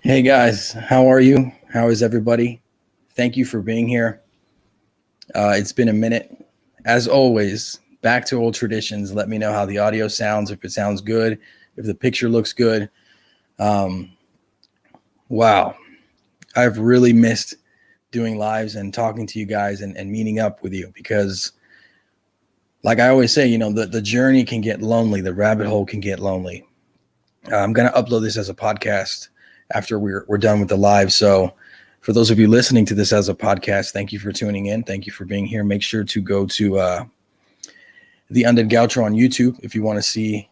Hey guys, how are you? How is everybody? Thank you for being here. It's been a minute. As always, back to old traditions. Let me know how the audio sounds, if it sounds good, if the picture looks good. Um, wow, I've really missed doing lives and talking to you guys and meeting up with you because, like I always say, the journey can get lonely, the rabbit hole can get lonely. I'm going to upload this as a podcast after we're done with the live. So for those of you listening to this as a podcast, thank you for tuning in. Thank you for being here. Make sure to go to the Undead Gaucho on YouTube if you want to see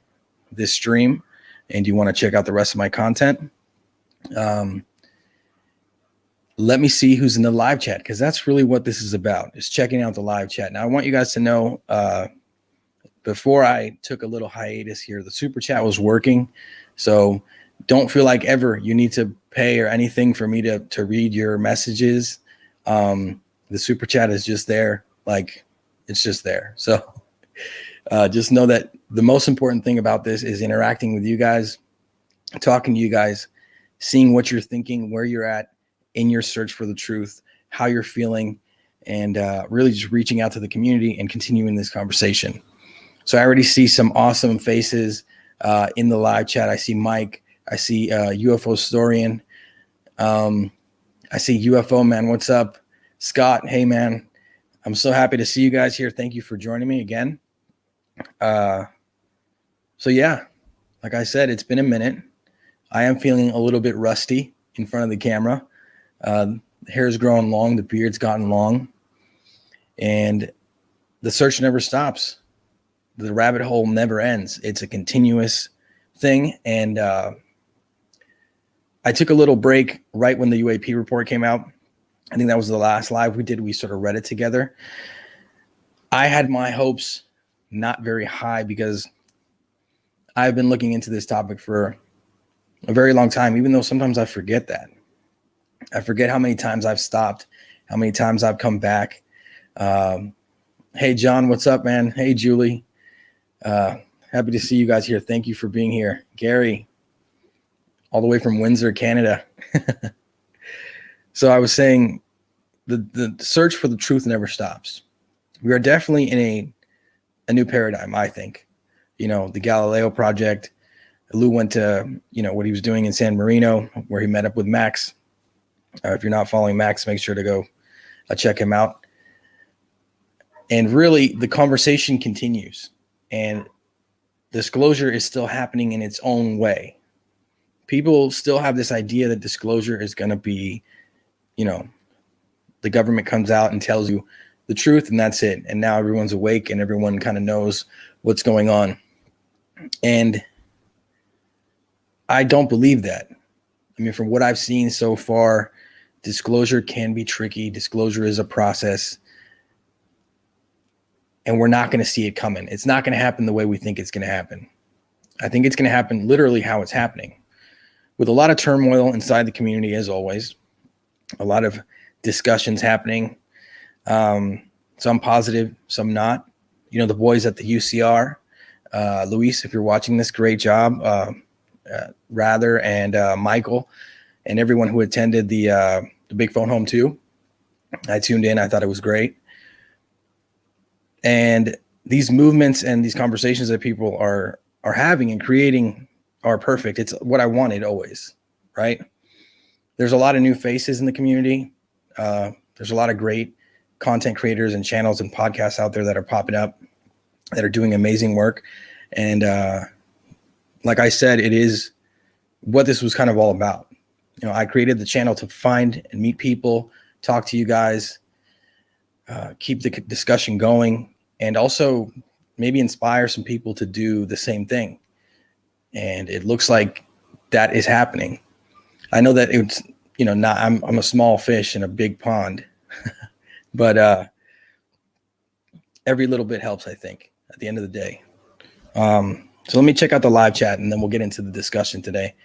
this stream and you want to check out the rest of my content. Let me see who's in the live chat, because that's really what this is about, is checking out the live chat. Now, I want you guys to know, before I took a little hiatus here, the super chat was working. So don't feel like ever you need to pay or anything for me to read your messages. The super chat is just there. Like, it's just there. So just know that the most important thing about this is interacting with you guys, talking to you guys, seeing what you're thinking, where you're at in your search for the truth, how you're feeling, and really just reaching out to the community and continuing this conversation. So I already see some awesome faces in the live chat. I see Mike. I see UFO Storian. I see UFO Man. What's up? Scott. Hey, man. I'm so happy to see you guys here. Thank you for joining me again. So yeah, like I said, it's been a minute. I am feeling a little bit rusty in front of the camera. The hair's growing long. The beard's gotten long. And the search never stops. The rabbit hole never ends. It's a continuous thing. And I took a little break right when the UAP report came out. I think that was the last live we did. We sort of read it together. I had my hopes not very high because I've been looking into this topic for a very long time, even though sometimes I forget that. I forget how many times I've stopped, how many times I've come back. Hey, John, what's up, man? Hey, Julie. Happy to see you guys here. Thank you for being here. Gary, all the way from Windsor, Canada. So I was saying the search for the truth never stops. We are definitely in a new paradigm, I think. The Galileo Project. Lou went to, what he was doing in San Marino, where he met up with Max. If you're not following Max, make sure to go check him out. And really, the conversation continues. And disclosure is still happening in its own way. People still have this idea that disclosure is going to be, the government comes out and tells you the truth and that's it. And now everyone's awake and everyone kind of knows what's going on. And I don't believe that. I mean, from what I've seen so far, disclosure can be tricky. Disclosure is a process. And we're not going to see it coming. It's not going to happen the way we think it's going to happen. I think it's going to happen literally how it's happening, with a lot of turmoil inside the community, as always. A lot of discussions happening. Some positive, some not. The boys at the UCR, Luis, if you're watching this, great job. Rather, and Michael, and everyone who attended the Big Phone Home 2. I tuned in. I thought it was great. And these movements and these conversations that people are having and creating are perfect. It's what I wanted always, right? There's a lot of new faces in the community. There's a lot of great content creators and channels and podcasts out there that are popping up that are doing amazing work. And like I said, it is what this was kind of all about. I created the channel to find and meet people, talk to you guys, keep the discussion going, and also maybe inspire some people to do the same thing. And it looks like that is happening. I know that it's, not, I'm a small fish in a big pond, but every little bit helps, I think, at the end of the day. So let me check out the live chat and then we'll get into the discussion today.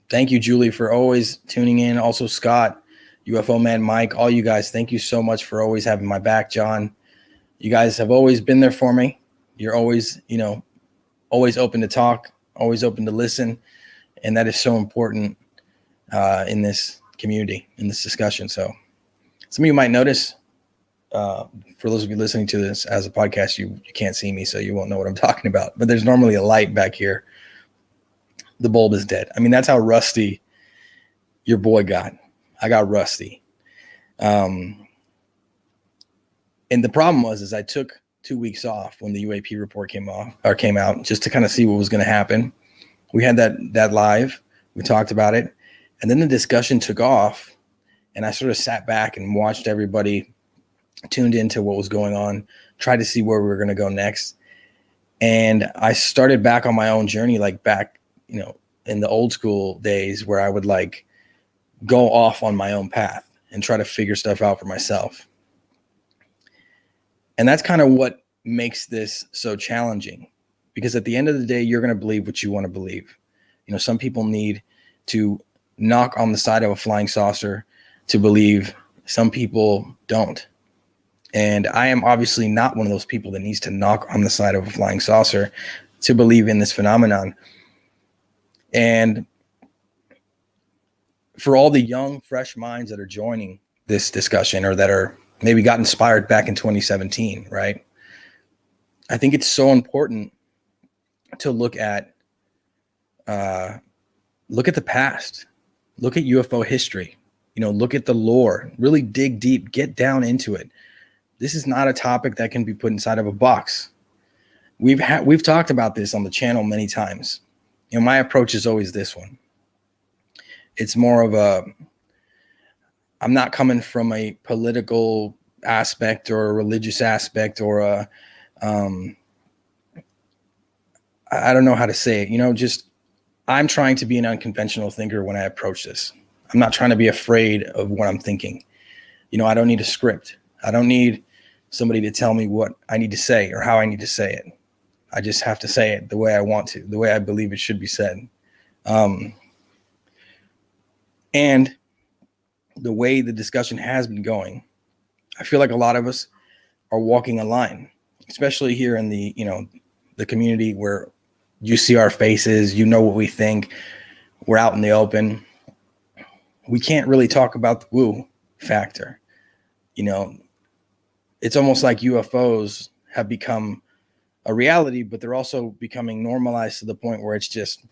Thank you, Julie, for always tuning in. Also, Scott, UFO Man, Mike, all you guys, thank you so much for always having my back. John, you guys have always been there for me. You're always, always open to talk, always open to listen. And that is so important in this community, in this discussion. So some of you might notice, for those of you listening to this as a podcast, you can't see me, so you won't know what I'm talking about. But there's normally a light back here. The bulb is dead. I mean, that's how rusty your boy got. I got rusty. And the problem is I took 2 weeks off when the UAP report came out, just to kind of see what was going to happen. We had that live. We talked about it. And then the discussion took off, and I sort of sat back and watched everybody, tuned into what was going on, tried to see where we were going to go next. And I started back on my own journey, like back, in the old school days where I would like go off on my own path and try to figure stuff out for myself. And that's kind of what makes this so challenging, because at the end of the day, you're going to believe what you want to believe. Some people need to knock on the side of a flying saucer to believe. Some people don't. And I am obviously not one of those people that needs to knock on the side of a flying saucer to believe in this phenomenon. And for all the young, fresh minds that are joining this discussion, or that are maybe got inspired back in 2017, right? I think it's so important to look at the past, look at UFO history, look at the lore, really dig deep, get down into it. This is not a topic that can be put inside of a box. We've talked about this on the channel many times. My approach is always this one. It's more of I'm not coming from a political aspect or a religious aspect or I don't know how to say it, just I'm trying to be an unconventional thinker when I approach this. I'm not trying to be afraid of what I'm thinking. I don't need a script. I don't need somebody to tell me what I need to say or how I need to say it. I just have to say it the way I want to, the way I believe it should be said. And the way the discussion has been going, I feel like a lot of us are walking a line, especially here in the, the community where you see our faces, what we think, we're out in the open. We can't really talk about the woo factor. It's almost like UFOs have become a reality, but they're also becoming normalized to the point where it's just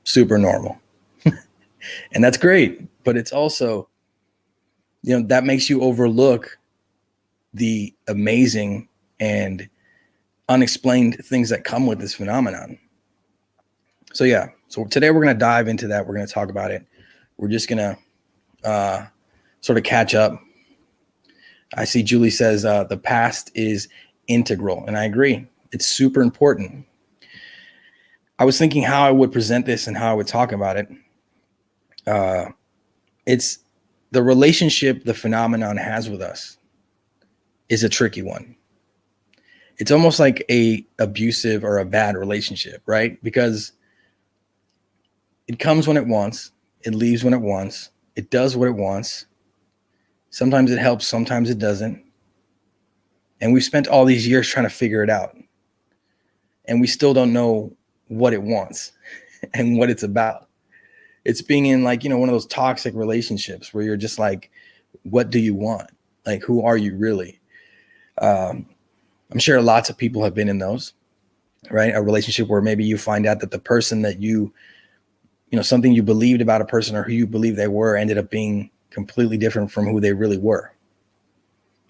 super normal. And that's great, but it's also, that makes you overlook the amazing and unexplained things that come with this phenomenon. So today we're going to dive into that. We're going to talk about it. We're just going to sort of catch up. I see Julie says the past is integral, and I agree. It's super important. I was thinking how I would present this and how I would talk about it. It's the relationship the phenomenon has with us is a tricky one. It's almost like a abusive or a bad relationship, right? Because it comes when it wants, it leaves when it wants, it does what it wants. Sometimes it helps, sometimes it doesn't. And we've spent all these years trying to figure it out. And we still don't know what it wants and what it's about. It's being in one of those toxic relationships where you're just like, what do you want? Like, who are you really? I'm sure lots of people have been in those, right? A relationship where maybe you find out that the person that something you believed about a person or who you believe they were ended up being completely different from who they really were.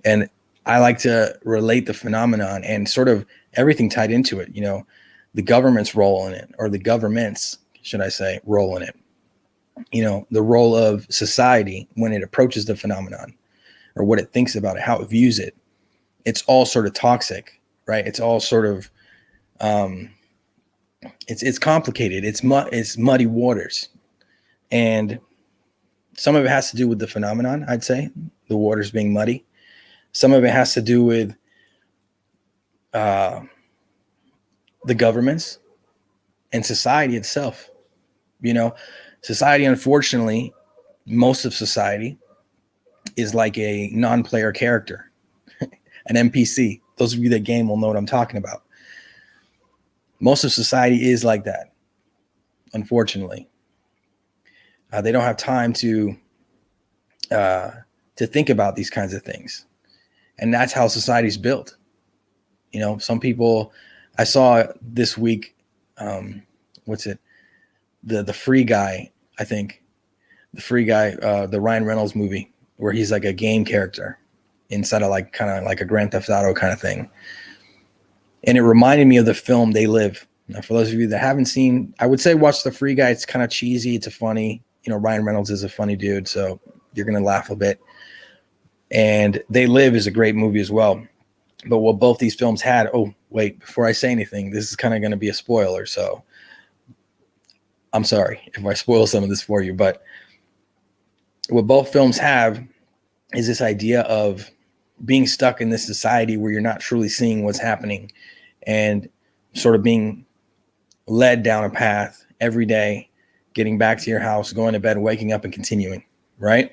And I like to relate the phenomenon and sort of everything tied into it, the government's role in it, or the government's, should I say, role in it, the role of society when it approaches the phenomenon or what it thinks about it, how it views it. It's all sort of toxic, right? It's all sort of, it's complicated. It's muddy waters. And some of it has to do with the phenomenon, I'd say, the waters being muddy. Some of it has to do with the governments and society itself. Society, unfortunately, most of society is like a non-player character, an NPC. Those of you that game will know what I'm talking about. Most of society is like that, unfortunately. They don't have time to think about these kinds of things. And that's how society's built. You know, some people, I saw this week, what's it? The Free Guy, I think. The Free Guy, the Ryan Reynolds movie, where he's like a game character inside of like kind of like a Grand Theft Auto kind of thing. And it reminded me of the film They Live. Now, for those of you that haven't seen, I would say watch The Free Guy. It's kind of cheesy. It's a funny, you know, Ryan Reynolds is a funny dude, so you're going to laugh a bit. And They Live is a great movie as well. But what both these films had, oh, wait, before I say anything, this is kind of going to be a spoiler. So I'm sorry if I spoil some of this for you. But what both films have is this idea of being stuck in this society where you're not truly seeing what's happening and sort of being led down a path every day, getting back to your house, going to bed, waking up and continuing, right?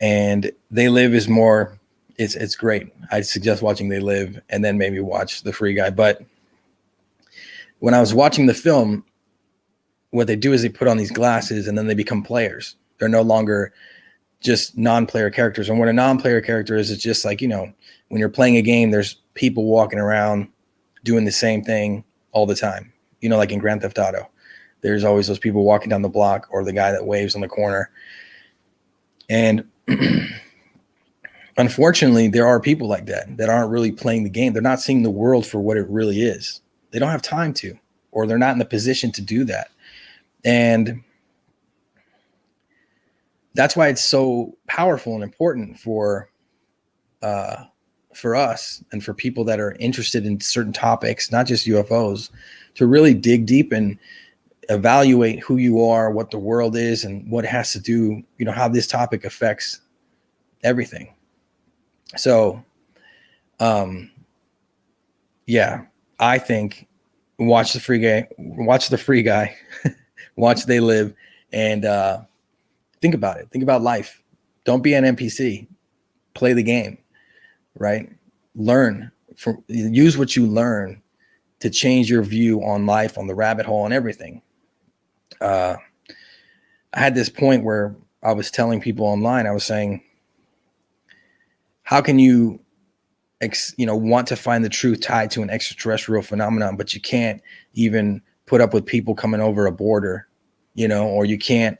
And They Live is more, it's great. I suggest watching They Live and then maybe watch The Free Guy. But when I was watching the film, what they do is they put on these glasses and then they become players. They're no longer just non-player characters. And what a non-player character is, it's just like, you know, when you're playing a game, there's people walking around doing the same thing all the time. You know, like in Grand Theft Auto, there's always those people walking down the block or the guy that waves on the corner. And unfortunately, there are people like that aren't really playing the game. They're not seeing the world for what it really is. They don't have time to, or they're not in the position to do that. And that's why it's so powerful and important for us and for people that are interested in certain topics, not just UFOs, to really dig deep and evaluate who you are, what the world is, and what it has to do, you know, how this topic affects everything. So, yeah, I think watch The Free Guy, watch They Live, and think about it. Think about life. Don't be an NPC. Play the game, right? Use what you learn to change your view on life, on the rabbit hole, and everything. I had this point where I was telling people online, I was saying, how can you, want to find the truth tied to an extraterrestrial phenomenon, but you can't even put up with people coming over a border, or you can't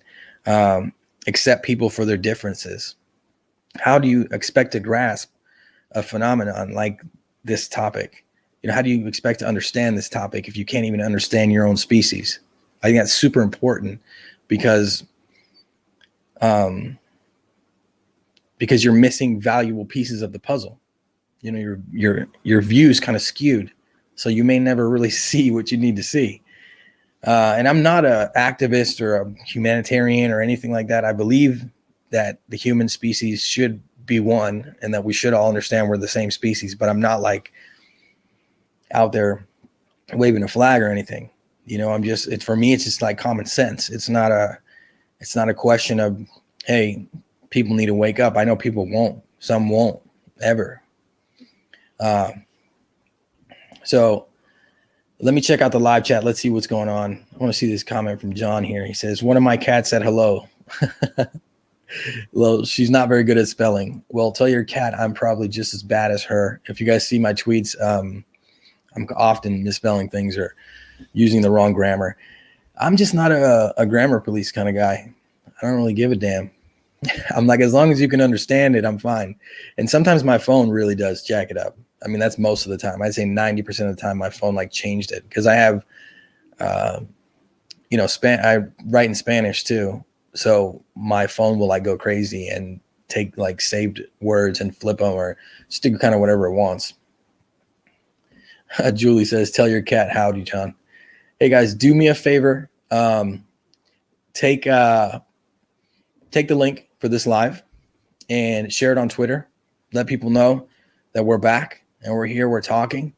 accept people for their differences? How do you expect to grasp a phenomenon like this topic? How do you expect to understand this topic if you can't even understand your own species? I think that's super important because you're missing valuable pieces of the puzzle. Your view is kind of skewed, so you may never really see what you need to see. And I'm not an activist or a humanitarian or anything like that. I believe that the human species should be one and that we should all understand we're the same species, but I'm not like out there waving a flag or anything. For me, it's just like common sense. It's not a question of, hey, people need to wake up. I know people won't. Some won't ever. So let me check out the live chat. Let's see what's going on. I want to see this comment from John here. He says, one of my cats said hello. Well, she's not very good at spelling. Well, tell your cat I'm probably just as bad as her. If you guys see my tweets, I'm often misspelling things or using the wrong grammar. I'm just not a grammar police kind of guy. I don't really give a damn. I'm like, as long as you can understand it, I'm fine. And sometimes my phone really does jack it up. I mean, that's most of the time. I'd say 90% of the time my phone changed it because I have, I write in Spanish too. So my phone will go crazy and take saved words and flip them or stick kind of whatever it wants. Julie says, tell your cat howdy, John. Hey guys, do me a favor. Take the link for this live and share it on Twitter. Let people know that we're back and we're here, we're talking,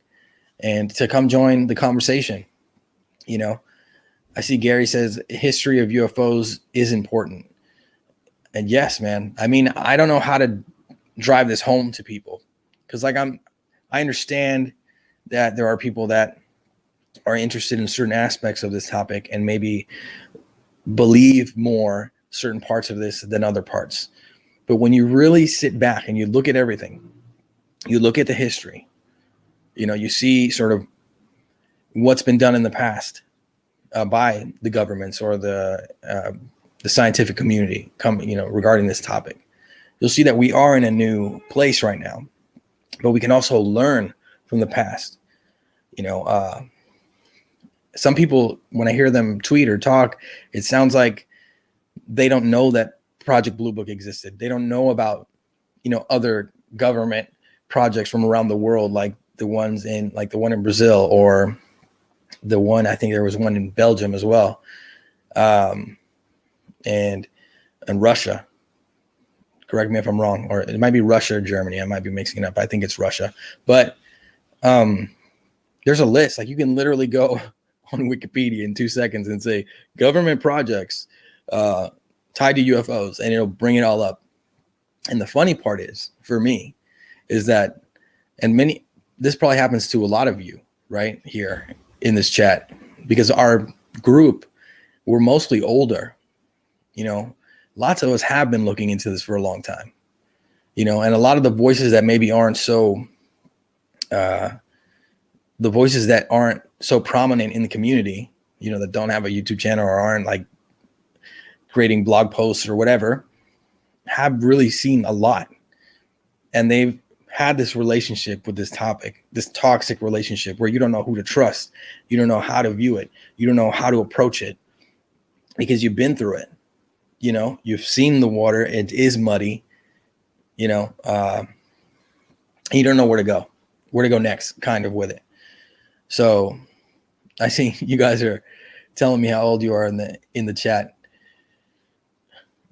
and to come join the conversation. I see Gary says history of UFOs is important. And yes, man, I mean, I don't know how to drive this home to people because I understand that there are people that are interested in certain aspects of this topic and maybe believe more certain parts of this than other parts. But when you really sit back and you look at everything, you look at the history, you see sort of what's been done in the past by the governments or the scientific community regarding this topic. You'll see that we are in a new place right now, but we can also learn from the past. Some people, when I hear them tweet or talk, it sounds like they don't know that Project Blue Book existed. They don't know about, other government projects from around the world, like the one in Brazil, or the one, I think there was one in Belgium as well. And Russia. Correct me if I'm wrong, or it might be Russia or Germany. I might be mixing it up. I think it's Russia. But there's a list. Like, you can literally go on Wikipedia in 2 seconds and say government projects tied to UFOs, and it'll bring it all up. And the funny part is, for me, is that, and this probably happens to a lot of you right here in this chat, because our group, we're mostly older. Lots of us have been looking into this for a long time, and a lot of the voices that maybe aren't so, the voices that aren't so prominent in the community, that don't have a YouTube channel or aren't like creating blog posts or whatever, have really seen a lot. And they've had this relationship with this topic, this toxic relationship where you don't know who to trust. You don't know how to view it. You don't know how to approach it, because you've been through it. You've seen the water. It is muddy, you don't know where to go next kind of with it. So I see you guys are telling me how old you are in the chat.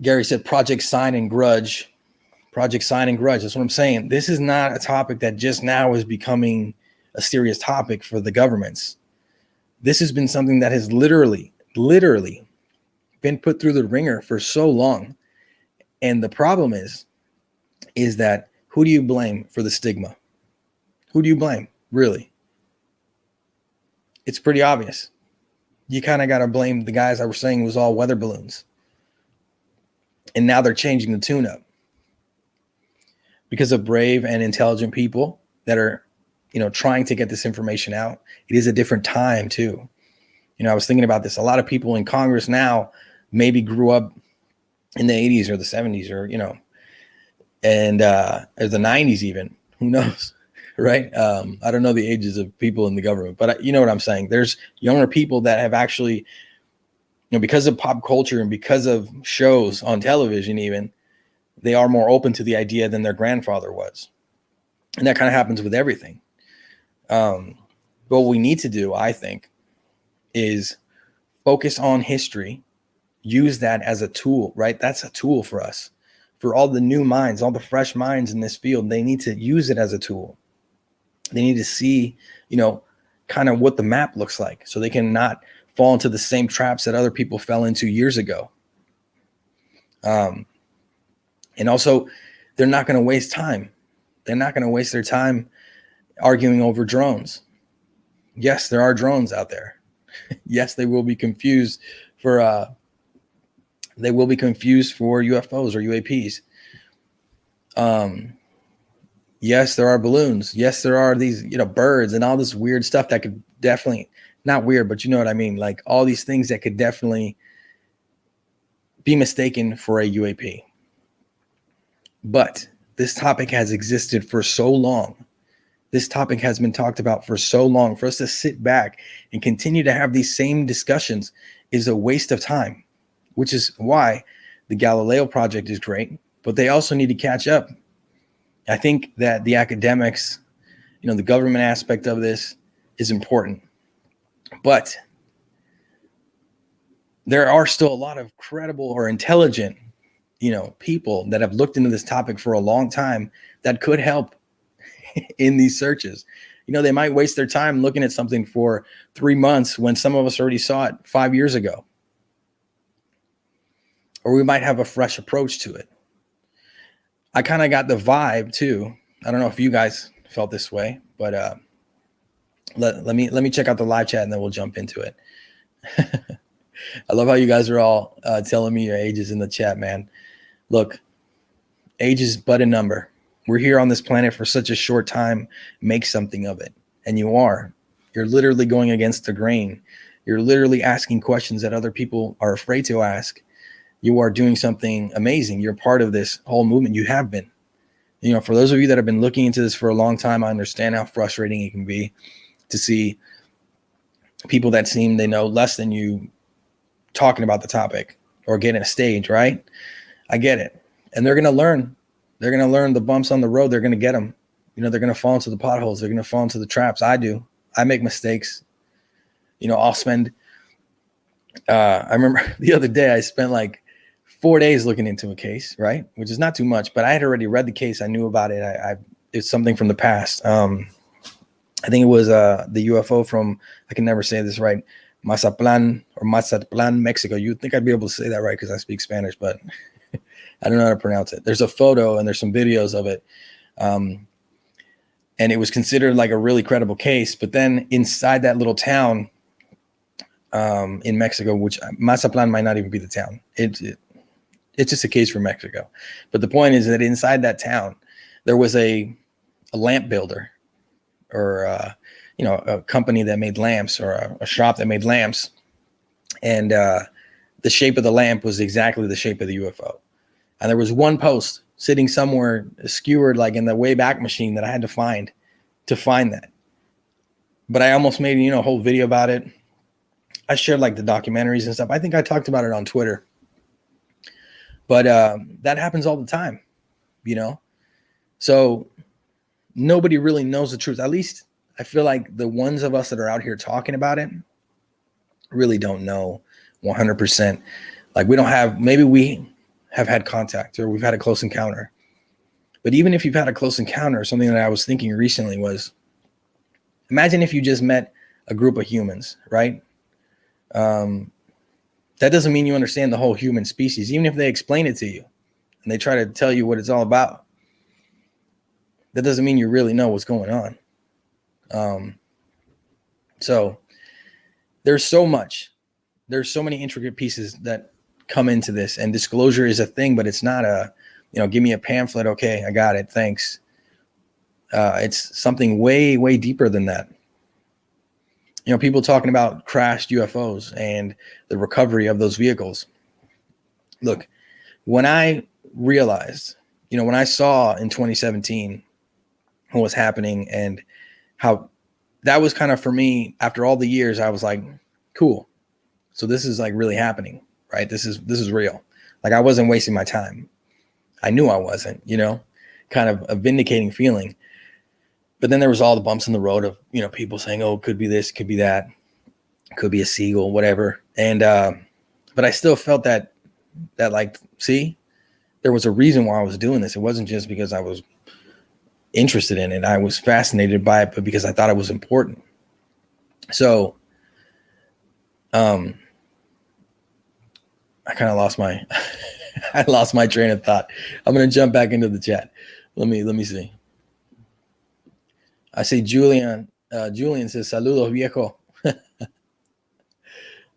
Gary said Project Sign and Grudge. Project Sign and Grudge. That's what I'm saying. This is not a topic that just now is becoming a serious topic for the governments. This has been something that has literally been put through the ringer for so long. And the problem is that, who do you blame for the stigma? Who do you blame, really? It's pretty obvious. You kind of got to blame the guys that were saying it was all weather balloons. And now they're changing the tune up because of brave and intelligent people that are, trying to get this information out. It is a different time too. I was thinking about this. A lot of people in Congress now maybe grew up in the 80s or the 70s or, and or the 90s even. Who knows, right? I don't know the ages of people in the government, but you know what I'm saying? There's younger people that have actually, because of pop culture and because of shows on television even, they are more open to the idea than their grandfather was. And that kind of happens with everything. But what we need to do, I think, is focus on history, use that as a tool, right? That's a tool for us. For all the new minds, all the fresh minds in this field, they need to use it as a tool. They need to see, kind of what the map looks like, so they can not fall into the same traps that other people fell into years ago. And also, they're not going to waste time. They're not going to waste their time arguing over drones. Yes, there are drones out there. Yes, they will be confused for UFOs or UAPs. Yes, there are balloons. Yes, there are these, birds and all this weird stuff that could definitely, not weird, but you know what I mean? Like all these things that could definitely be mistaken for a UAP. But this topic has existed for so long. This topic has been talked about for so long. For us to sit back and continue to have these same discussions is a waste of time, which is why the Galileo Project is great, but they also need to catch up. I think that the academics, the government aspect of this is important, but there are still a lot of credible or intelligent, people that have looked into this topic for a long time that could help in these searches. They might waste their time looking at something for 3 months when some of us already saw it 5 years ago. Or we might have a fresh approach to it. I kind of got the vibe too. I don't know if you guys felt this way, but let me check out the live chat and then we'll jump into it. I love how you guys are all telling me your ages in the chat, man. Look, age is but a number. We're here on this planet for such a short time. Make something of it. And you are. You're literally going against the grain. You're literally asking questions that other people are afraid to ask. You are doing something amazing. You're part of this whole movement. You have been. You know, for those of you that have been looking into this for a long time, I understand how frustrating it can be to see people that seem they know less than you talking about the topic or getting a stage, right? I get it. And they're going to learn. They're going to learn the bumps on the road. They're going to get them. You know, they're going to fall into the potholes. They're going to fall into the traps. I do. I make mistakes. You know, I'll spend, I remember the other day I spent like 4 days looking into a case, right? Which is not too much, but I had already read the case. I knew about it. It's something from the past. I think it was the UFO from, I can never say this right, Mazatlan, Mexico. You'd think I'd be able to say that right because I speak Spanish, but I don't know how to pronounce it. There's a photo and there's some videos of it. And it was considered like a really credible case. But then inside that little town in Mexico, which Mazatlan might not even be the town. It's just a case for Mexico. But the point is that inside that town, there was a lamp builder or, a company that made lamps or a shop that made lamps. And the shape of the lamp was exactly the shape of the UFO. And there was one post sitting somewhere skewered like in the Wayback Machine that I had to find that. But I almost made, a whole video about it. I shared like the documentaries and stuff. I think I talked about it on Twitter. But that happens all the time, So nobody really knows the truth. At least I feel like the ones of us that are out here talking about it really don't know 100%. Like maybe we have had contact or we've had a close encounter. But even if you've had a close encounter, something that I was thinking recently was, imagine if you just met a group of humans, right? That doesn't mean you understand the whole human species, even if they explain it to you and they try to tell you what it's all about. That doesn't mean you really know what's going on. So there's so many intricate pieces that come into this, and disclosure is a thing, but it's not give me a pamphlet. Okay, I got it. Thanks. It's something way, way deeper than that. People talking about crashed UFOs and the recovery of those vehicles. Look, when I realized, when I saw in 2017 what was happening and how that was kind of for me after all the years, I was like, cool. So this is like really happening, right? This is real. Like I wasn't wasting my time. I knew I wasn't, kind of a vindicating feeling. But then there was all the bumps in the road of, people saying, oh, it could be this, could be that, could be a seagull, whatever. And, but I still felt that like, see, there was a reason why I was doing this. It wasn't just because I was interested in it. I was fascinated by it, but because I thought it was important. So, I kind of lost my train of thought. I'm going to jump back into the chat. Let me see. I see Julian says, saludos viejo.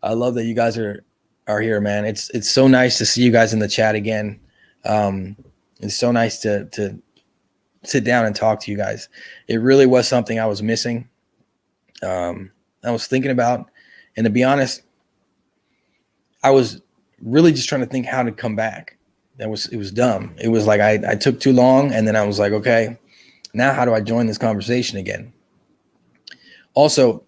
I love that you guys are here, man. It's so nice to see you guys in the chat again. It's so nice to sit down and talk to you guys. It really was something I was missing. I was thinking about, and to be honest, I was really just trying to think how to come back. It was dumb. It was like I took too long, and then I was like, okay, now how do I join this conversation again? Also,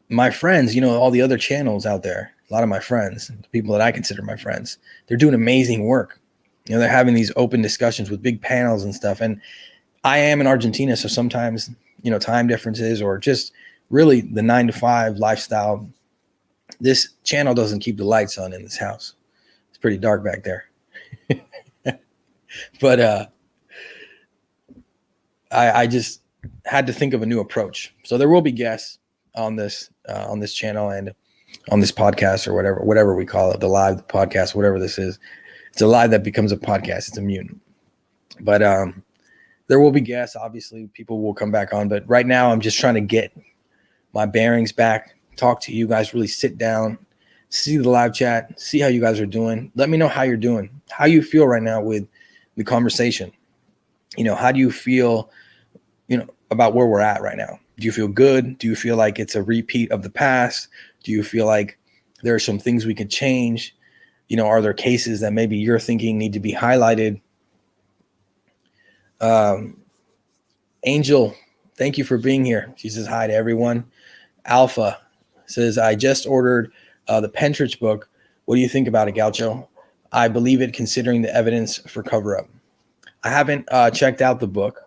my friends, all the other channels out there, a lot of my friends, the people that I consider my friends, they're doing amazing work. They're having these open discussions with big panels and stuff. And I am in Argentina, so sometimes, time differences or just really the 9-to-5 lifestyle. This channel doesn't keep the lights on in this house. It's pretty dark back there. But I just had to think of a new approach. So there will be guests on this channel and on this podcast or whatever we call it, the live podcast, whatever this is. It's a live that becomes a podcast. It's a mutant. But there will be guests. Obviously, people will come back on. But right now, I'm just trying to get my bearings back, talk to you guys, really sit down, see the live chat, see how you guys are doing. Let me know how you're doing, how you feel right now with the conversation. How do you feel, about where we're at right now? Do you feel good? Do you feel like it's a repeat of the past? Do you feel like there are some things we could change? Are there cases that maybe you're thinking need to be highlighted? Angel, thank you for being here. She says hi to everyone. Alpha says, I just ordered the Pentrich book. What do you think about it, Gaucho? I believe it considering the evidence for cover-up. I haven't checked out the book,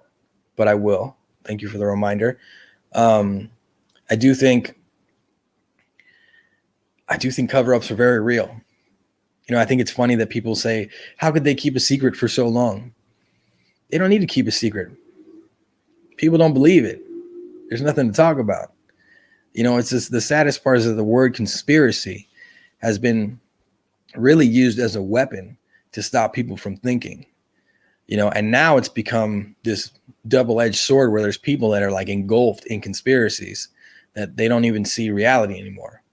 but I will. Thank you for the reminder. I do think cover-ups are very real. I think it's funny that people say, how could they keep a secret for so long? They don't need to keep a secret. People don't believe it. There's nothing to talk about. It's just the saddest part is that the word conspiracy has been really used as a weapon to stop people from thinking, and now it's become this double-edged sword where there's people that are like engulfed in conspiracies that they don't even see reality anymore.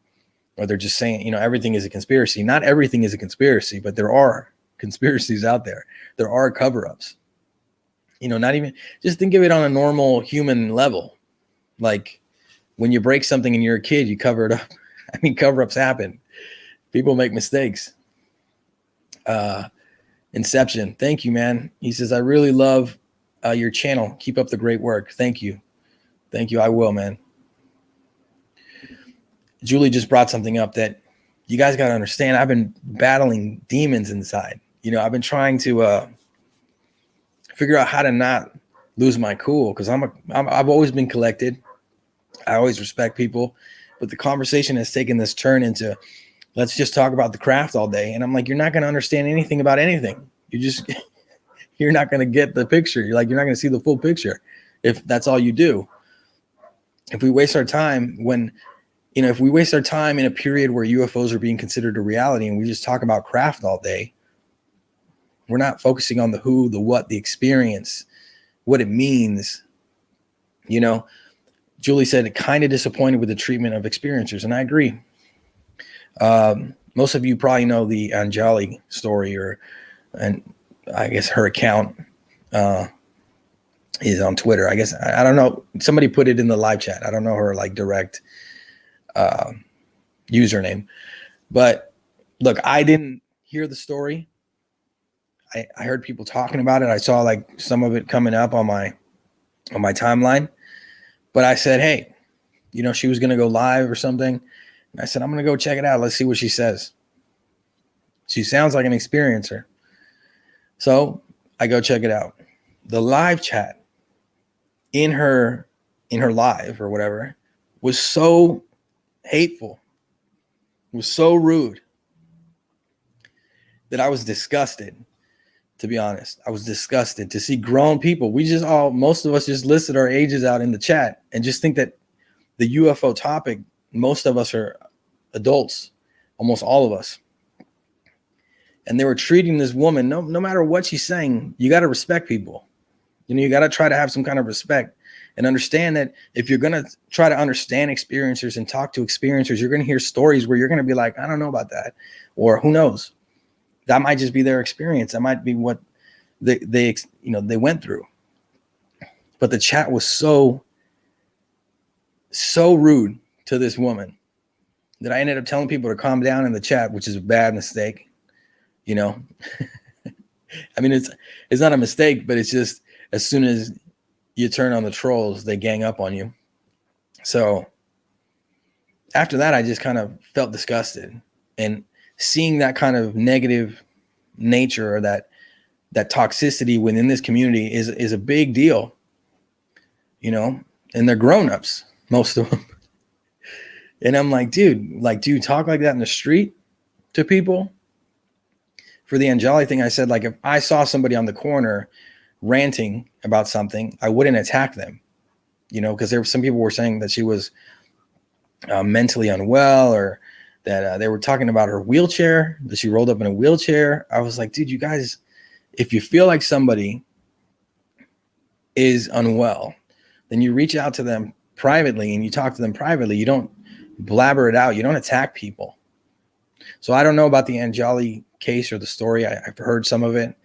Or they're just saying, everything is a conspiracy. Not everything is a conspiracy, but there are conspiracies out there. There are cover-ups. Not even, just think of it on a normal human level. Like when you break something and you're a kid, you cover it up. Cover-ups happen. People make mistakes. Inception, thank you, man. He says, I really love your channel. Keep up the great work. Thank you. I will, man. Julie just brought something up that you guys got to understand. I've been battling demons inside. I've been trying to figure out how to not lose my cool, because I've always been collected. I always respect people, but the conversation has taken this turn into, let's just talk about the craft all day. And I'm like, you're not going to understand anything about anything. You're not going to get the picture. You're not going to see the full picture if that's all you do. If we waste our time if we waste our time in a period where UFOs are being considered a reality and we just talk about craft all day, we're not focusing on the who, the what, the experience, what it means. Julie said, kind of disappointed with the treatment of experiencers. And I agree. Most of you probably know the Anjali story, and I guess her account is on Twitter. I guess, I don't know. Somebody put it in the live chat. I don't know her direct username, but look, I didn't hear the story. I heard people talking about it. I saw some of it coming up on my timeline, but I said, hey, she was going to go live or something. And I said, I'm going to go check it out. Let's see what she says. She sounds like an experiencer. So I go check it out. The live chat in her live or whatever was so hateful, was so rude that I was disgusted, to be honest. I was disgusted to see grown people. Most of us just listed our ages out in the chat and just think that the UFO topic, most of us are adults, almost all of us. And they were treating this woman, no matter what she's saying, you got to respect people. You got to try to have some kind of respect and understand that if you're going to try to understand experiencers and talk to experiencers, you're going to hear stories where you're going to be like, I don't know about that. Or who knows? That might just be their experience. That might be what they went through. But the chat was so rude to this woman that I ended up telling people to calm down in the chat, which is a bad mistake. It's not a mistake, but it's just, as soon as you turn on the trolls, they gang up on you. So after that, I just kind of felt disgusted, and seeing that kind of negative nature or that toxicity within this community is a big deal, and they're grown-ups, most of them. And I'm like, dude, do you talk like that in the street to people? For the Anjali thing, I said, if I saw somebody on the corner ranting about something, I wouldn't attack them, because some people were saying that she was mentally unwell, or that they were talking about her wheelchair, that she rolled up in a wheelchair. I was like, dude, you guys, if you feel like somebody is unwell, then you reach out to them privately and you talk to them privately. You don't blabber it out. You don't attack people. So I don't know about the Anjali case or the story. I've heard some of it.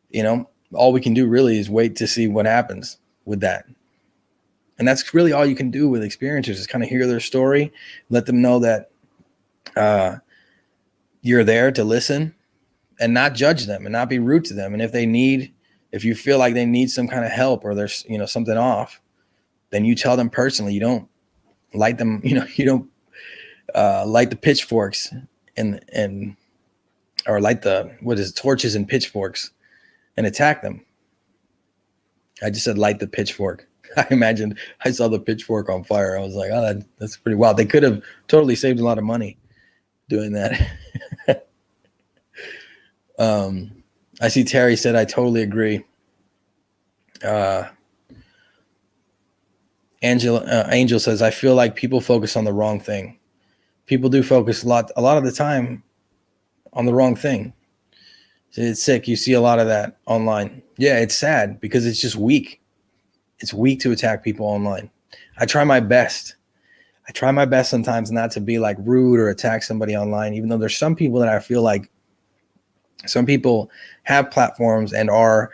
You know, all we can do really is wait to see what happens with that. And that's really all you can do with experiencers, is kind of hear their story, let them know that you're there to listen and not judge them and not be rude to them. And if you feel like they need some kind of help or there's, something off, then you tell them personally. You don't light them, you don't light the pitchforks and or light the torches and pitchforks and attack them. I just said light the pitchfork. I saw the pitchfork on fire. I was like, oh, that's pretty wild. They could have totally saved a lot of money doing that. I see Terry said, I totally agree. Angel says, I feel like people focus on the wrong thing. People do focus a lot of the time on the wrong thing. It's sick. You see a lot of that online. Yeah, it's sad because it's just weak. It's weak to attack people online. I try my best sometimes not to be like rude or attack somebody online, even though there's some people that I feel like some people have platforms and are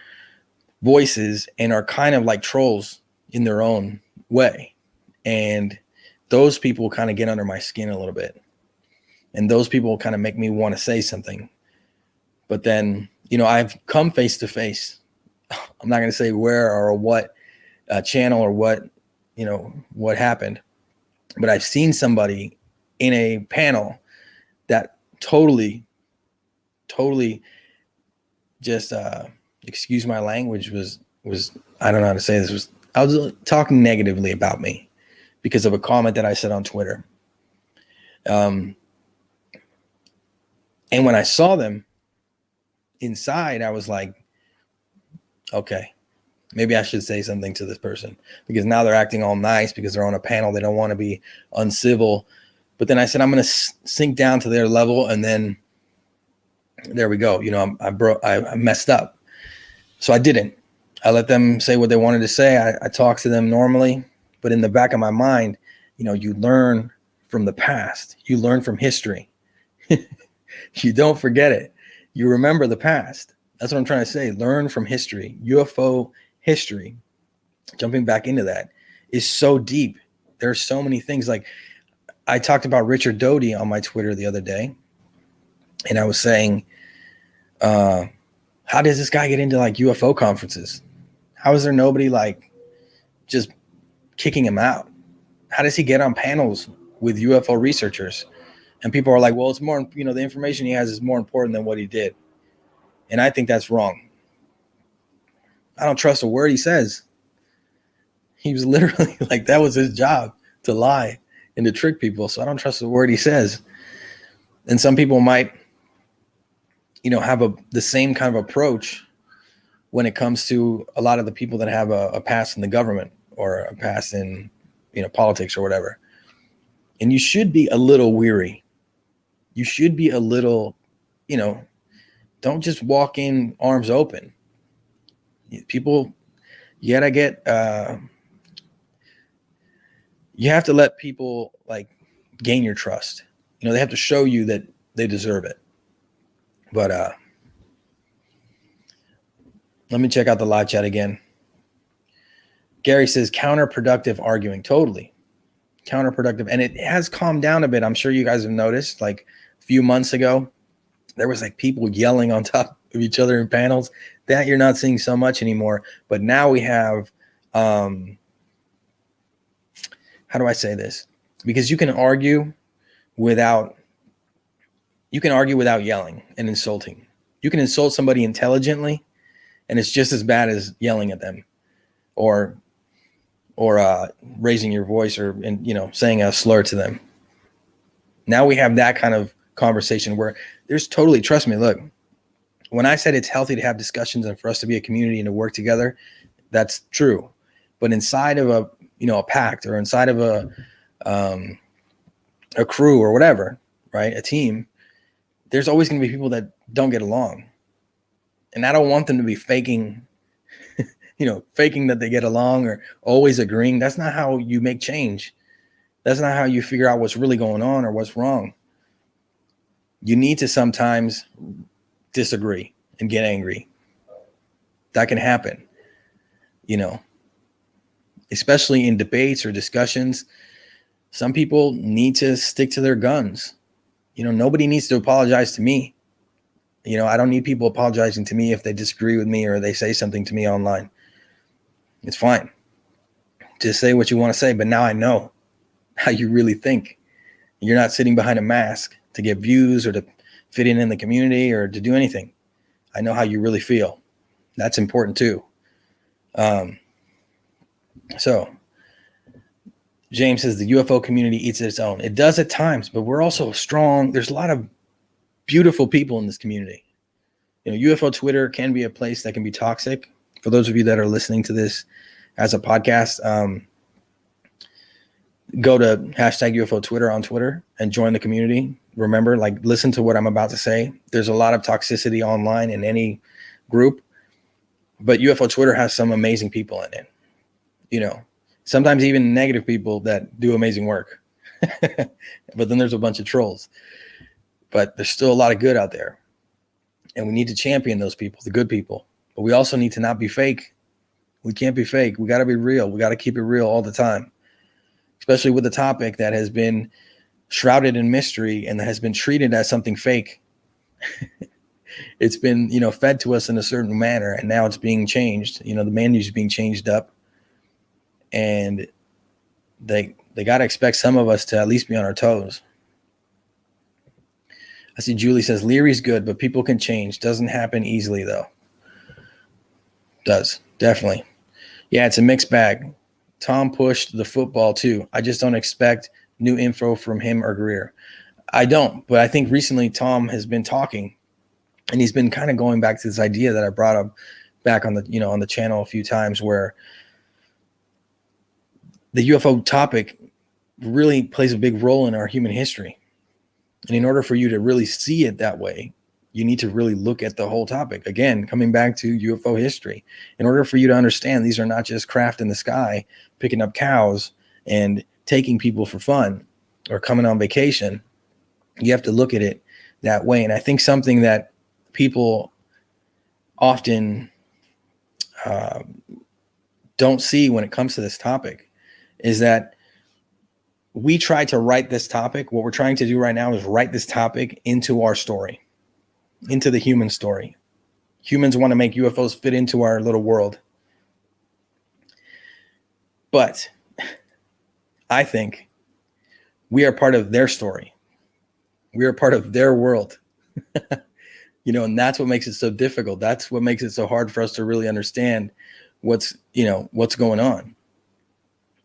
voices and are kind of like trolls in their own way. And those people kind of get under my skin a little bit. And those people kind of make me want to say something. But then, I've come face to face. I'm not going to say where or what channel or what happened. But I've seen somebody in a panel that totally just, excuse my language, was I don't know how to say this, I was talking negatively about me because of a comment that I said on Twitter. And when I saw them inside, I was like, okay, maybe I should say something to this person, because now they're acting all nice because they're on a panel. They don't want to be uncivil. But then I said, I'm going to sink down to their level. And then there we go. I messed up. So I didn't. I let them say what they wanted to say. I talked to them normally, but in the back of my mind, you learn from the past. You learn from history. You don't forget it. You remember the past. That's what I'm trying to say. Learn from history. UFO history, jumping back into that, is so deep. There are so many things. Like, I talked about Richard Doty on my Twitter the other day, and I was saying, how does this guy get into like UFO conferences? How is there nobody like just kicking him out? How does he get on panels with UFO researchers? And people are like, well, it's more, the information he has is more important than what he did. And I think that's wrong. I don't trust a word he says. He was literally like, that was his job, to lie and to trick people. So I don't trust a word he says. And some people might, have the same kind of approach when it comes to a lot of the people that have a past in the government or a past in, politics or whatever. And you should be a little weary. You should be a little, don't just walk in arms open. People, you gotta get, you have to let people like gain your trust. They have to show you that they deserve it. But let me check out the live chat again. Gary says counterproductive arguing. Totally counterproductive. And it has calmed down a bit. I'm sure you guys have noticed, like a few months ago, there was like people yelling on top of each other in panels. That you're not seeing so much anymore. But now we have, how do I say this? Because you can argue without yelling and insulting. You can insult somebody intelligently, and it's just as bad as yelling at them or raising your voice or saying a slur to them. Now we have that kind of conversation where there's totally, trust me, look, when I said it's healthy to have discussions and for us to be a community and to work together, that's true. But inside of a pact or inside of a crew or whatever, right, a team, there's always going to be people that don't get along. And I don't want them to be faking that they get along or always agreeing. That's not how you make change. That's not how you figure out what's really going on or what's wrong. You need to sometimes disagree and get angry. That can happen, you know, especially in debates or discussions. Some people need to stick to their guns. Nobody needs to apologize to me. I don't need people apologizing to me if they disagree with me or they say something to me online. It's fine. Just say what you want to say. But now I know how you really think. You're not sitting behind a mask to get views or to fit in the community or to do anything. I know how you really feel. That's important too. So James says the UFO community eats its own. It does at times, but we're also strong. There's a lot of beautiful people in this community. UFO Twitter can be a place that can be toxic. For those of you that are listening to this as a podcast, go to #UFO Twitter on Twitter and join the community. Remember, listen to what I'm about to say. There's a lot of toxicity online in any group, but UFO Twitter has some amazing people in it. Sometimes even negative people that do amazing work. But then there's a bunch of trolls. But there's still a lot of good out there. And we need to champion those people, the good people. But we also need to not be fake. We can't be fake. We got to be real. We got to keep it real all the time. Especially with a topic that has been shrouded in mystery and that has been treated as something fake. It's been, fed to us in a certain manner, and now it's being changed. The menu is being changed up. And they got to expect some of us to at least be on our toes. I see Julie says, Leary's good, but people can change. Doesn't happen easily, though. Does. Definitely. Yeah, it's a mixed bag. Tom pushed the football, too. I just don't expect new info from him or Greer. I don't, but I think recently Tom has been talking, and he's been kind of going back to this idea that I brought up back on the, on the channel a few times, where the UFO topic really plays a big role in our human history. And in order for you to really see it that way, you need to really look at the whole topic. Again, coming back to UFO history. In order for you to understand, these are not just craft in the sky, picking up cows and taking people for fun or coming on vacation. You have to look at it that way. And I think something that people often don't see when it comes to this topic is that we try to write this topic. What we're trying to do right now is write this topic into our story, into the human story. Humans want to make UFOs fit into our little world. But I think we are part of their story. We are part of their world. And that's what makes it so difficult. That's what makes it so hard for us to really understand what's going on.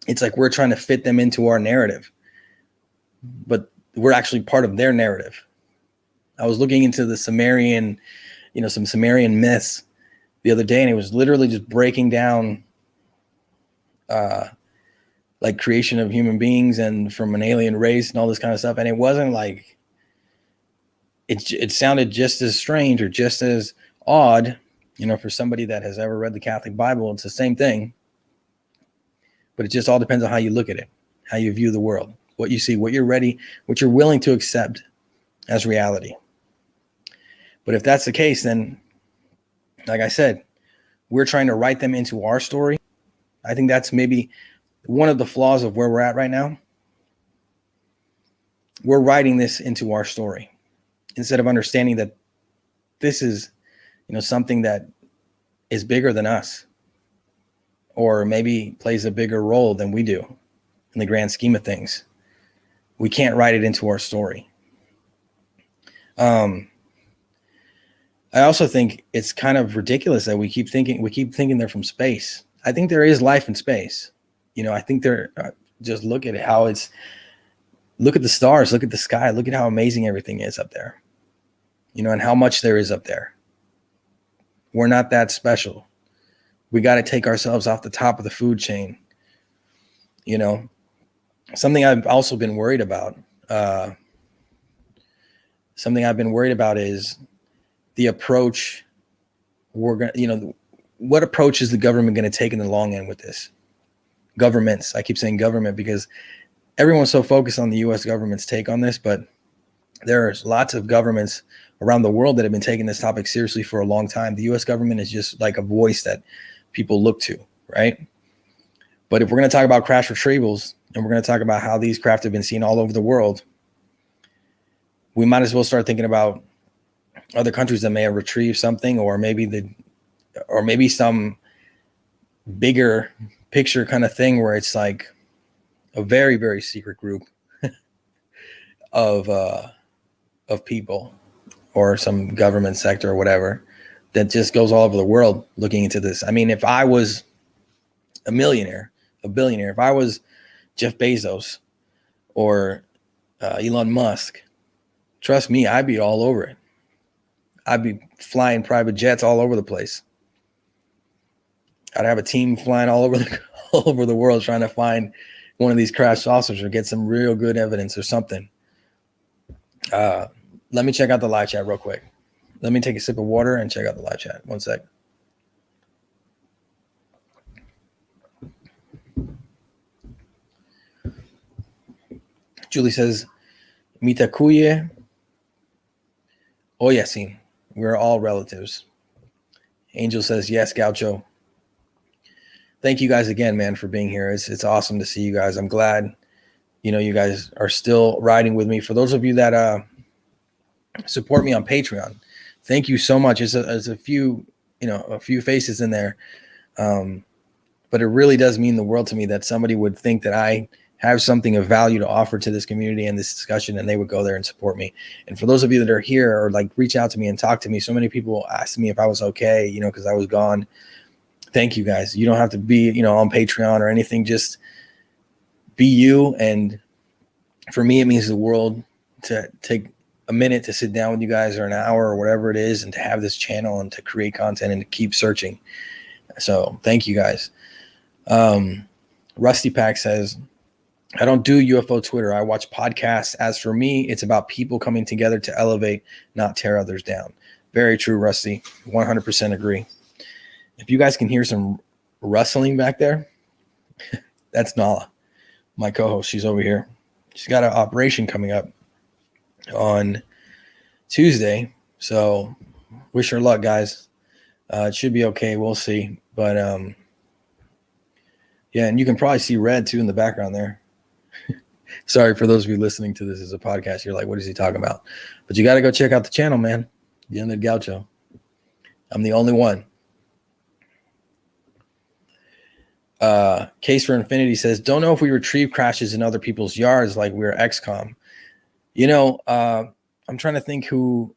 It's like we're trying to fit them into our narrative, but we're actually part of their narrative. I was looking into the Sumerian, some Sumerian myths the other day, and it was literally just breaking down creation of human beings and from an alien race and all this kind of stuff. And it wasn't like, it sounded just as strange or just as odd, for somebody that has ever read the Catholic Bible. It's the same thing. But it just all depends on how you look at it, how you view the world, what you see, what you're ready, what you're willing to accept as reality. But if that's the case, then, like I said, we're trying to write them into our story. I think that's maybe one of the flaws of where we're at right now. We're writing this into our story instead of understanding that this is, something that is bigger than us, or maybe plays a bigger role than we do in the grand scheme of things. We can't write it into our story. I also think it's kind of ridiculous that we keep thinking they're from space. I think there is life in space. I think they're just look at how look at the stars, look at the sky, look at how amazing everything is up there, and how much there is up there. We're not that special. We got to take ourselves off the top of the food chain. Something I've also been worried about. Is the approach we're going to, what approach is the government going to take in the long end with this? Governments. I keep saying government because everyone's so focused on the U.S. government's take on this, but There's lots of governments around the world that have been taking this topic seriously for a long time. The US government is just like a voice that people look to, right? But if we're going to talk about crash retrievals and we're going to talk about how these craft have been seen all over the world, we might as well start thinking about other countries that may have retrieved something, or maybe some bigger picture kind of thing where it's like a very, very secret group of people or some government sector or whatever that just goes all over the world looking into this. I mean, if I was a millionaire, a billionaire, if I was Jeff Bezos or Elon Musk, trust me, I'd be all over it. I'd be flying private jets all over the place. I'd have a team flying all over the world trying to find one of these crashed saucers or get some real good evidence or something. Let me check out the live chat real quick. Let me take a sip of water and check out the live chat. One sec. Julie says, Mitakuye Oyasin. We're all relatives. Angel says, yes, Gaucho. Thank you guys again, man, for being here. It's awesome to see you guys. I'm glad, you guys are still riding with me. For those of you that support me on Patreon, thank you so much. There's a few faces in there. But it really does mean the world to me that somebody would think that I have something of value to offer to this community and this discussion, and they would go there and support me. And for those of you that are here or like reach out to me and talk to me, so many people asked me if I was okay, because I was gone. Thank you guys. You don't have to be, on Patreon or anything. Just be you. And for me, it means the world to take a minute to sit down with you guys, or an hour or whatever it is, and to have this channel and to create content and to keep searching. So thank you guys. Rusty Pack says, I don't do UFO Twitter. I watch podcasts. As for me, it's about people coming together to elevate, not tear others down. Very true, Rusty. 100% agree. If you guys can hear some rustling back there, that's Nala, my co-host. She's over here. She's got an operation coming up on Tuesday. So wish her luck, guys. It should be okay. We'll see. But yeah, and you can probably see red too in the background there. Sorry for those of you listening to this as a podcast. You're like, what is he talking about? But you got to go check out the channel, man. The Undead Gaucho. I'm the only one. Case for Infinity says, don't know if we retrieve crashes in other people's yards like we're XCOM. I'm trying to think who.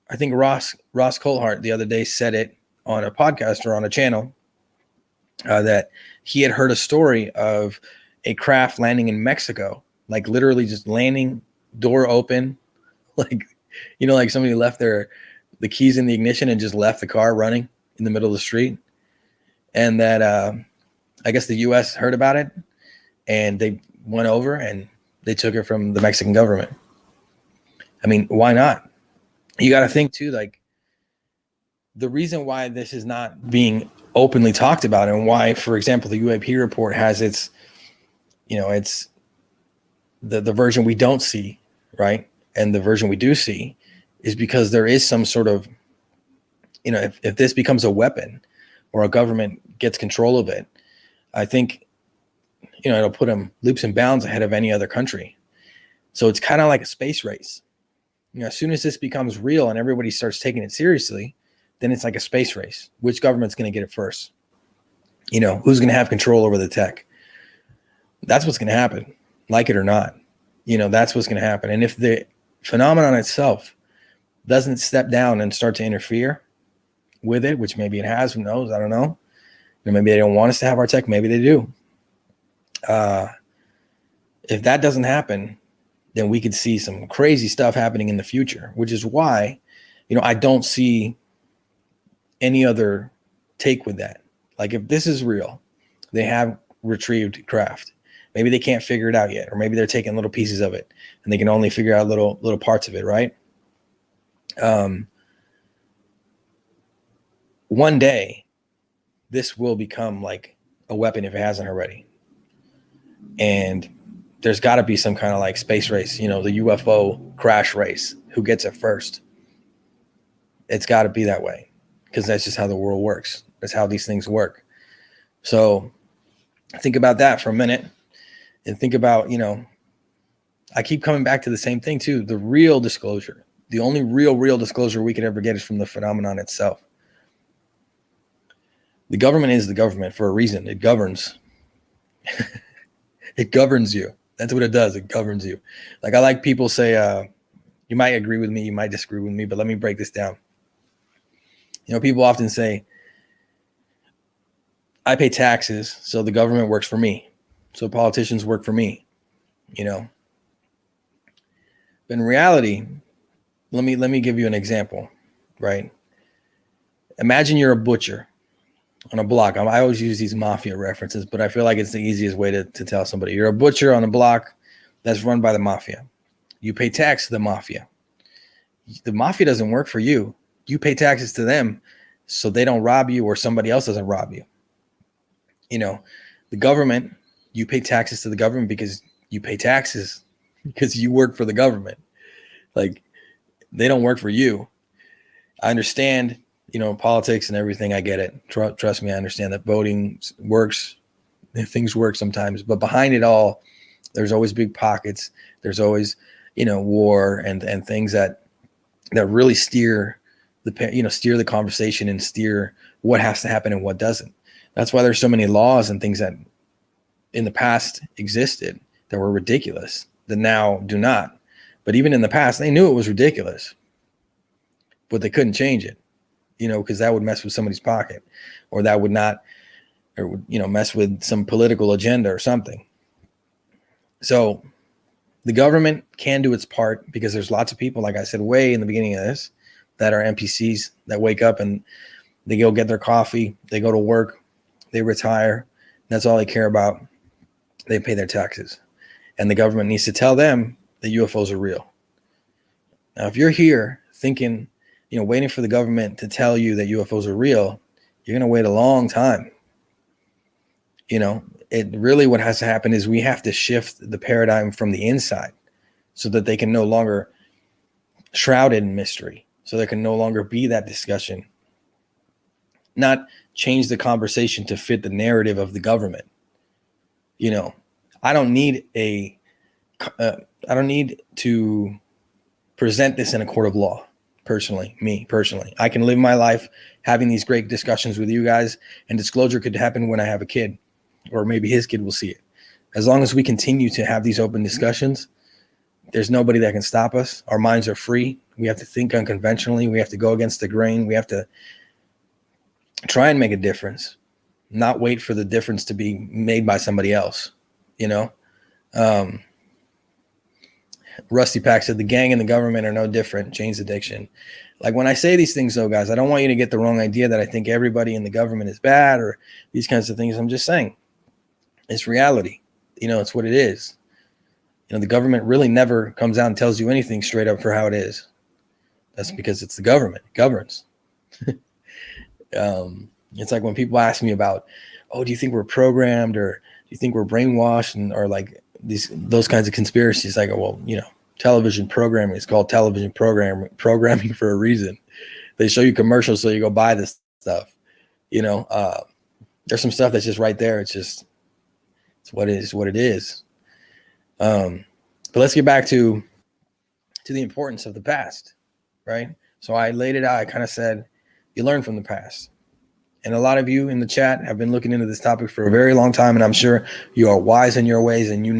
I think Ross Colhart the other day said it on a podcast or on a channel that he had heard a story of a craft landing in Mexico, like literally just landing, door open, like somebody left the keys in the ignition and just left the car running in the middle of the street, and that I guess the U.S. heard about it and they went over and they took it from the Mexican government. I mean, why not? You got to think too, like the reason why this is not being openly talked about and why, for example, the UAP report has its, it's the version we don't see, right? And the version we do see is because there is some sort of, if this becomes a weapon or a government gets control of it, I think, it'll put them leaps and bounds ahead of any other country. So it's kind of like a space race. As soon as this becomes real and everybody starts taking it seriously, then it's like a space race. Which government's going to get it first? Who's going to have control over the tech? That's what's going to happen, like it or not. That's what's going to happen. And if the phenomenon itself doesn't step down and start to interfere with it, which maybe it has, who knows? I don't know. Maybe they don't want us to have our tech. Maybe they do. If that doesn't happen, then we could see some crazy stuff happening in the future, which is why, I don't see any other take with that. Like if this is real, they have retrieved craft. Maybe they can't figure it out yet, or maybe they're taking little pieces of it and they can only figure out little parts of it, right? One day, this will become like a weapon if it hasn't already. And there's got to be some kind of like space race, the UFO crash race. Who gets it first? It's got to be that way, because that's just how the world works. That's how these things work. So think about that for a minute, and think about, I keep coming back to the same thing too. The real disclosure, the only real disclosure we could ever get is from the phenomenon itself. The government is the government for a reason. It governs. It governs you. That's what it does. It governs you. Like, I like people say, you might agree with me, you might disagree with me, but let me break this down. People often say, I pay taxes, so the government works for me. So politicians work for me, But in reality, let me give you an example, right? Imagine you're a butcher on a block. I always use these mafia references, but I feel like it's the easiest way to tell somebody. You're a butcher on a block that's run by the mafia. You pay tax to the mafia. The mafia doesn't work for you. You pay taxes to them so they don't rob you or somebody else doesn't rob you. The government, you pay taxes to the government because you pay taxes because you work for the government. Like, they don't work for you. I understand, politics and everything. I get it. Trust me, I understand that voting works. Things work sometimes, but behind it all, there's always big pockets. There's always, war and things that really steer the conversation and steer what has to happen and what doesn't. That's why there's so many laws and things that in the past existed that were ridiculous that now do not. But even in the past, they knew it was ridiculous, but they couldn't change it, because that would mess with somebody's pocket, or that would not, or would, mess with some political agenda or something. So the government can do its part, because there's lots of people, like I said way in the beginning of this, that are NPCs that wake up and they go get their coffee, they go to work, they retire. That's all they care about. They pay their taxes, and the government needs to tell them that UFOs are real. Now, if you're here thinking, waiting for the government to tell you that UFOs are real, you're going to wait a long time. It really, what has to happen is we have to shift the paradigm from the inside so that they can no longer shroud it in mystery. So there can no longer be that discussion, not change the conversation to fit the narrative of the government. I don't need I don't need to present this in a court of law. Me personally, I can live my life having these great discussions with you guys, and disclosure could happen when I have a kid, or maybe his kid will see it. As long as we continue to have these open discussions, there's nobody that can stop us. Our minds are free. We have to think unconventionally. We have to go against the grain. We have to try and make a difference, not wait for the difference to be made by somebody else. Rusty Pack said the gang and the government are no different. Jane's addiction. Like, when I say these things, though, guys, I don't want you to get the wrong idea that I think everybody in the government is bad or these kinds of things. I'm just saying it's reality. It's what it is. The government really never comes out and tells you anything straight up for how it is. That's because it's the government. It governs. It's like when people ask me about, do you think we're programmed, or do you think we're brainwashed, or like those kinds of conspiracies? I go, well, television programming is called television programming for a reason. They show you commercials so you go buy this stuff. There's some stuff that's just right there. It's what it is. But let's get back to the importance of the past, right? So I laid it out. I kind of said, you learn from the past. And a lot of you in the chat have been looking into this topic for a very long time, and I'm sure you are wise in your ways, and you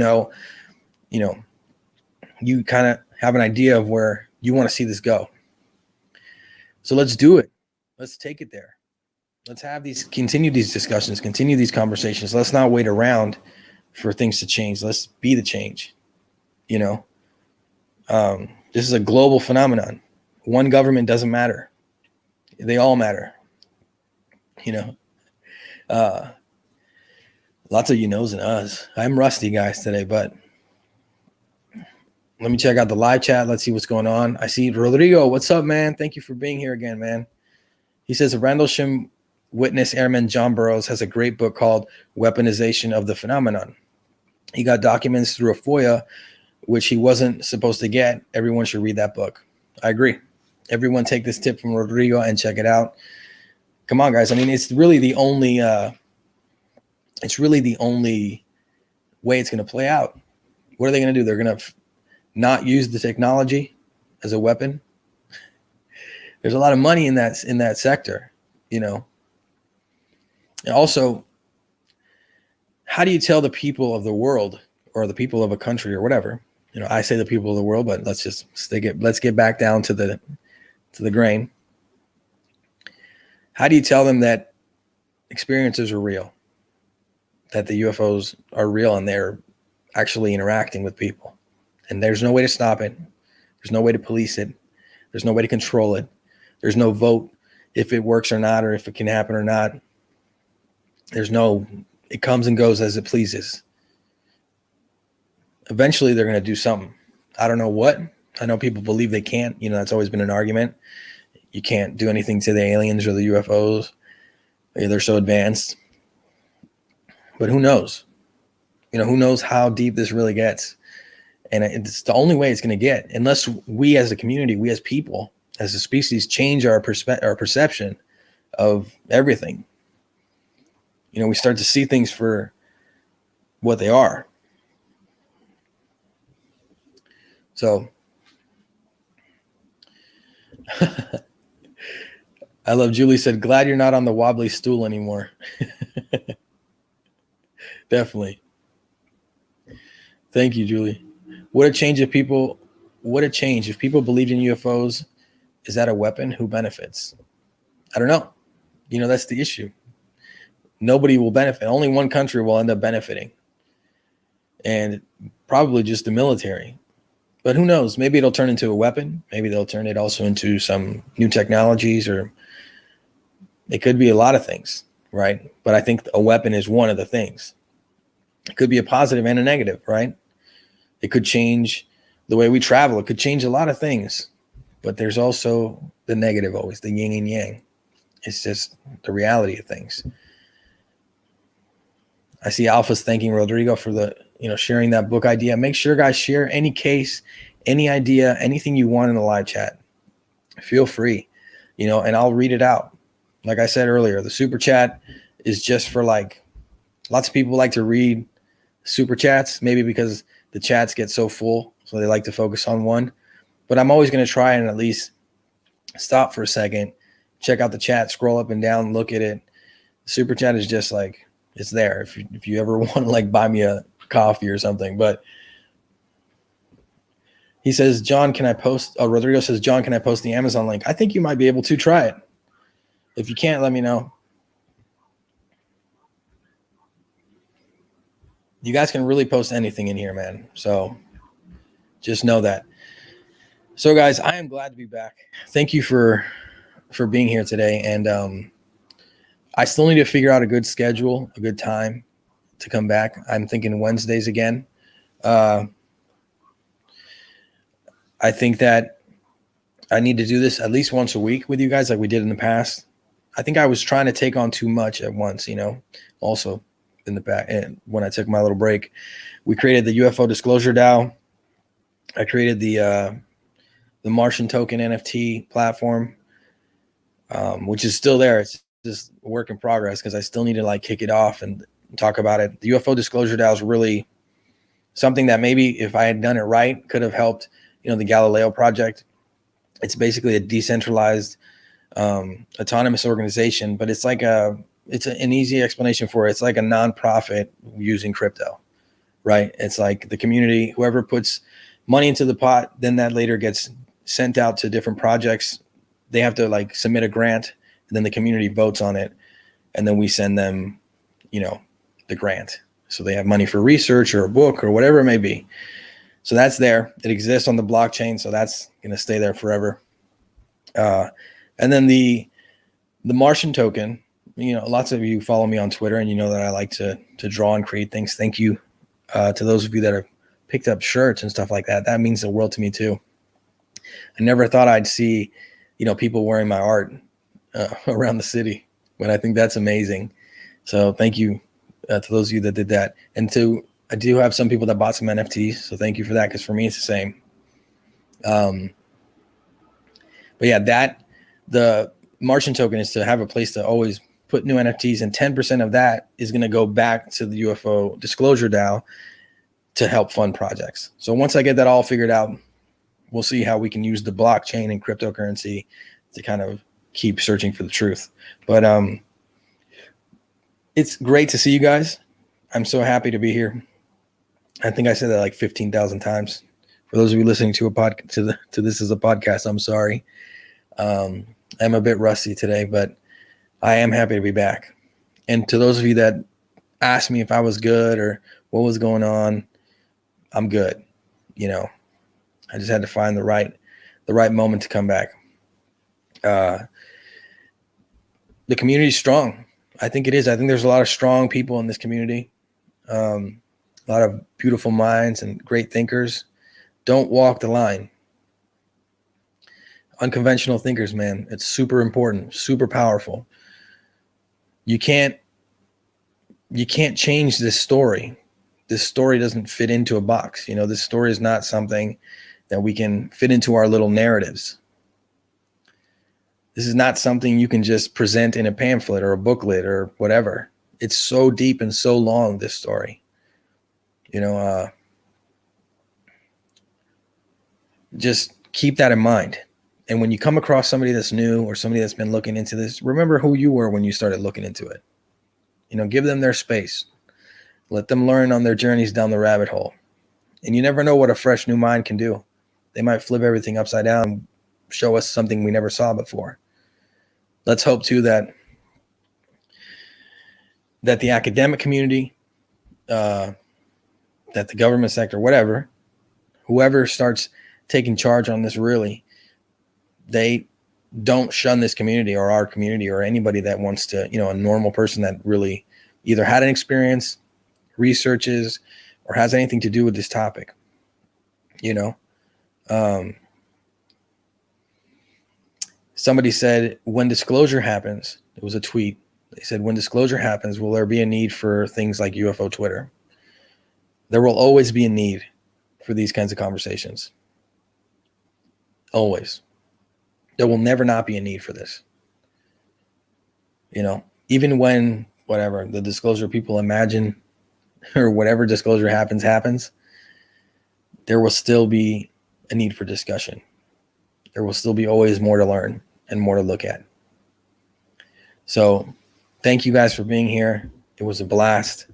kind of have an idea of where you want to see this go. So let's do it. Let's take it there. Let's continue these discussions, continue these conversations. Let's not wait around for things to change. Let's be the change. This is a global phenomenon. One government doesn't matter. They all matter. Lots of knows and us. I'm rusty, guys, today, but let me check out the live chat. Let's see what's going on. I see Rodrigo. What's up, man? Thank you for being here again, man. He says Rendlesham witness airman John Burroughs has a great book called Weaponization of the Phenomenon. He got documents through a FOIA, which he wasn't supposed to get. Everyone should read that book. I agree. Everyone take this tip from Rodrigo and check it out. Come on, guys. I mean, it's really the only way it's going to play out. What are they going to do? They're going to not use the technology as a weapon. There's a lot of money in that sector, you know. And also, how do you tell the people of the world or the people of a country or whatever? You know, I say the people of the world, but let's get back down to the grain. How do you tell them that experiences are real? That the UFOs are real and they're actually interacting with people. And there's no way to stop it. There's no way to police it. There's no way to control it. There's no vote if it works or not, or if it can happen or not. It comes and goes as it pleases. Eventually they're going to do something. I don't know what. I know people believe they can't. You know, that's always been an argument. You can't do anything to the aliens or the UFOs. They're so advanced. But who knows? You know, who knows how deep this really gets? And it's the only way it's going to get, unless we as a community, we as people, as a species, change our perception of everything. You know, we start to see things for what they are. So I love Julie said, glad you're not on the wobbly stool anymore. Definitely. Thank you, Julie. What a change if people believed in UFOs. Is that a weapon? Who benefits? I don't know. You know, that's the issue. Nobody will benefit. Only one country will end up benefiting. And probably just the military. But who knows? Maybe it'll turn into a weapon. Maybe they'll turn it also into some new technologies, or it could be a lot of things, right? But I think a weapon is one of the things. It could be a positive and a negative, right? It could change the way we travel. It could change a lot of things. But there's also the negative always, the yin and yang. It's just the reality of things. I see Alpha's thanking Rodrigo for sharing that book idea. Make sure, guys, share any case, any idea, anything you want in the live chat. Feel free, and I'll read it out. Like I said earlier, the super chat is just for lots of people like to read super chats, maybe because the chats get so full, so they like to focus on one. But I'm always going to try and at least stop for a second, check out the chat, scroll up and down, look at it. The super chat is just it's there if you ever want to buy me a coffee or something. But he says, John, can I post? Rodrigo says, John, can I post the Amazon link? I think you might be able to. Try it. If you can't, let me know. You guys can really post anything in here, man. So just know that. So guys, I am glad to be back. Thank you for being here today. And I still need to figure out a good schedule, a good time to come back. I'm thinking Wednesdays again. I think that I need to do this at least once a week with you guys like we did in the past. I think I was trying to take on too much at once, also in the back. And when I took my little break, we created the UFO Disclosure DAO. I created the Martian Token NFT platform, which is still there. It's just a work in progress because I still need to kick it off and talk about it. The UFO Disclosure DAO is really something that maybe if I had done it right could have helped, the Galileo project. It's basically a decentralized autonomous organization, but it's it's an easy explanation for it. It's like a nonprofit using crypto, right? It's like the community, whoever puts money into the pot, then that later gets sent out to different projects. They have to submit a grant, and then the community votes on it, and then we send them, the grant. So they have money for research or a book or whatever it may be. So that's there. It exists on the blockchain, so that's going to stay there forever. And then the Martian token, lots of you follow me on Twitter, and you know that I like to draw and create things. Thank you to those of you that have picked up shirts and stuff like that. That means the world to me too. I never thought I'd see, people wearing my art around the city, but I think that's amazing. So thank you to those of you that did that. And to I do have some people that bought some NFTs, so thank you for that, because for me it's the same. But yeah, the Martian token is to have a place to always put new NFTs, and 10% of that is going to go back to the UFO disclosure DAO to help fund projects. So once I get that all figured out, we'll see how we can use the blockchain and cryptocurrency to kind of keep searching for the truth. But it's great to see you guys. I'm so happy to be here. I think I said that like 15,000 times. For those of you listening to to this as a podcast, I'm sorry. I'm a bit rusty today, but I am happy to be back. And to those of you that asked me if I was good or what was going on, I'm good. You know, I just had to find the right moment to come back. The community's strong. I think it is. I think there's a lot of strong people in this community. A lot of beautiful minds and great thinkers. Don't walk the line. Unconventional thinkers, man. It's super important, super powerful. You can't change this story. This story doesn't fit into a box. You know, this story is not something that we can fit into our little narratives. This is not something you can just present in a pamphlet or a booklet or whatever. It's so deep and so long, this story. You know, just keep that in mind. And when you come across somebody that's new or somebody that's been looking into this, remember who you were when you started looking into it. You know, give them their space. Let them learn on their journeys down the rabbit hole. And you never know what a fresh new mind can do. They might flip everything upside down and show us something we never saw before. Let's hope too that the academic community, that the government sector, whoever starts taking charge on this, really, they don't shun this community or our community or anybody that wants to, you know, a normal person that really either had an experience, researches, or has anything to do with this topic. You know, somebody said, when disclosure happens, it was a tweet. They said, when disclosure happens, will there be a need for things like UFO Twitter? There will always be a need for these kinds of conversations. Always. There will never not be a need for this. You know, even when whatever the disclosure people imagine or whatever disclosure happens, there will still be a need for discussion. There will still be always more to learn and more to look at. So thank you guys for being here. It was a blast.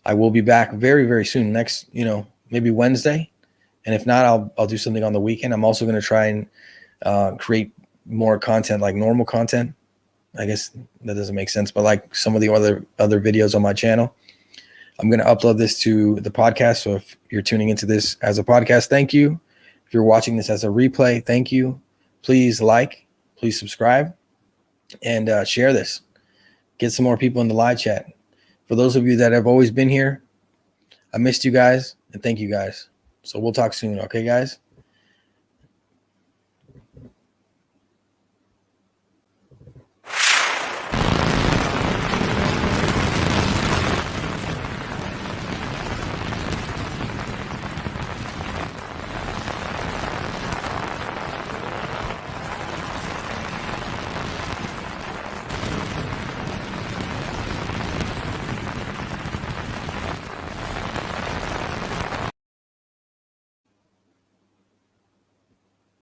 I will be back very, very soon. Next, you know, maybe Wednesday. And if not, I'll do something on the weekend. I'm also going to try and create more content, like normal content. I guess that doesn't make sense, but like some of the other videos on my channel. I'm going to upload this to the podcast. So if you're tuning into this as a podcast, thank you. If you're watching this as a replay, thank you. Please like, please subscribe, and share this. Get some more people in the live chat. For those of you that have always been here, I missed you guys, and thank you guys. So we'll talk soon. Okay, guys?